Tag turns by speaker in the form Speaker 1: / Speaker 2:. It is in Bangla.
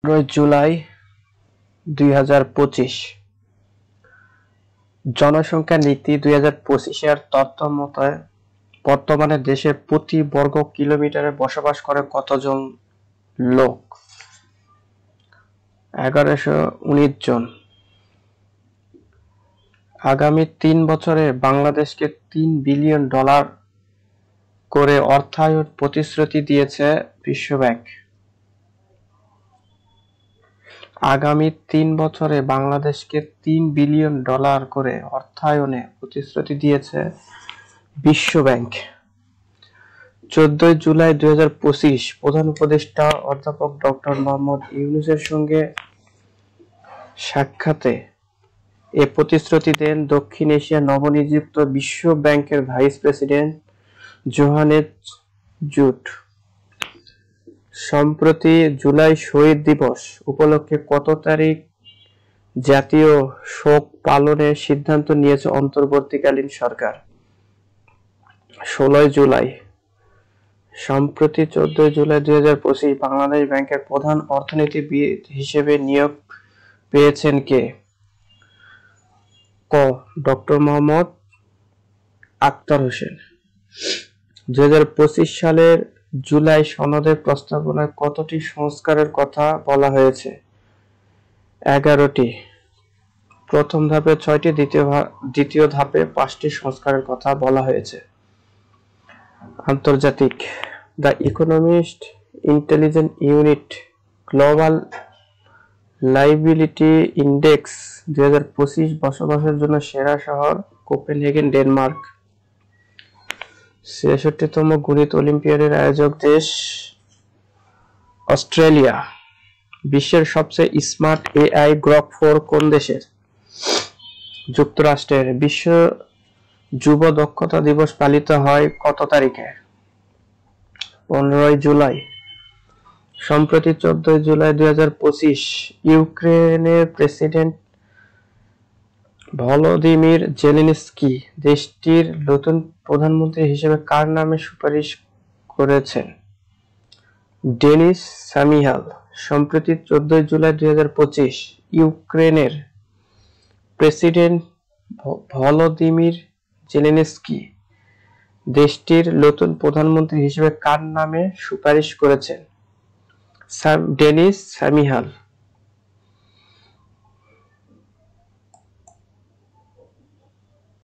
Speaker 1: জুলাই 2025 জনসংখ্যা নীতি 2025 এর তথ্য মতে বর্তমানে দেশে প্রতি বর্গ কিলোমিটারে বসবাস করে কতজন লোক? 1119 জন। আগামী 3 বছরে বাংলাদেশকে $3 বিলিয়ন করে অর্থায়ন প্রতিশ্রুতি দিয়েছে বিশ্বব্যাংক। আগামী 3 বছরে বাংলাদেশকে $3 বিলিয়ন করে অর্থায়নে প্রতিশ্রুতি দিয়েছে বিশ্বব্যাংক। 14 জুলাই 2025 প্রধান উপদেষ্টা অধ্যাপক ডক্টর মোহাম্মদ ইউনূসের সঙ্গে সাক্ষাতে এ প্রতিশ্রুতি দেন দক্ষিণ এশিয়া নবনিযুক্ত বিশ্ব ব্যাংকের ভাইস প্রেসিডেন্ট জোহানেস জুট। সম্প্রতি জুলাই শহীদ দিবস উপলক্ষে কত তারিখ জাতীয় শোক পালনের সিদ্ধান্ত নিয়েছে অন্তর্বর্তীকালীন সরকার? 16 জুলাই। সম্প্রতি 14 জুলাই 2025 বাংলাদেশ ব্যাংকের প্রধান অর্থনীতিবিদ হিসেবে নিয়োগ পেয়েছেন কে? ক. ডক্টর মোহাম্মদ আখতার হোসেন। 2025 সালের জুলাই সনদের প্রস্তাবনায় কতটি সংস্কারের কথা বলা হয়েছে? 11টি। প্রথম ধাপে 6টি, দ্বিতীয় ধাপে 5টি সংস্কারের কথা বলা হয়েছে। আন্তর্জাতিক। The economist intelligence unit global liability index 2025 বসবাসের জন্য সেরা শহর কোপেনহেগেন, ডেনমার্ক। 66তম গণিত অলিম্পিয়াডের আয়োজক দেশ অস্ট্রেলিয়া। বিশ্বের সবচেয়ে স্মার্ট এআই গ্রক 4 কোন দেশের? যুক্তরাষ্ট্রের। বিশ্ব যুব দক্ষতা দিবস পালিত হয় কত তারিখে? 15 জুলাই। সম্প্রতি 14 জুলাই 2025 ইউক্রেনের প্রেসিডেন্ট ভলোদিমির জেলেনস্কি দেশটির নতুন প্রধানমন্ত্রী হিসেবে কার নামে সুপারিশ করেছেন? ডেনিস শামিহাল। সম্প্রতি 14 জুলাই 2025 ইউক্রেনের প্রেসিডেন্ট ভলোদিমির জেলেনস্কি দেশটির নতুন প্রধানমন্ত্রী হিসেবে কার নামে সুপারিশ করেছেন? ডেনিস শামিহাল।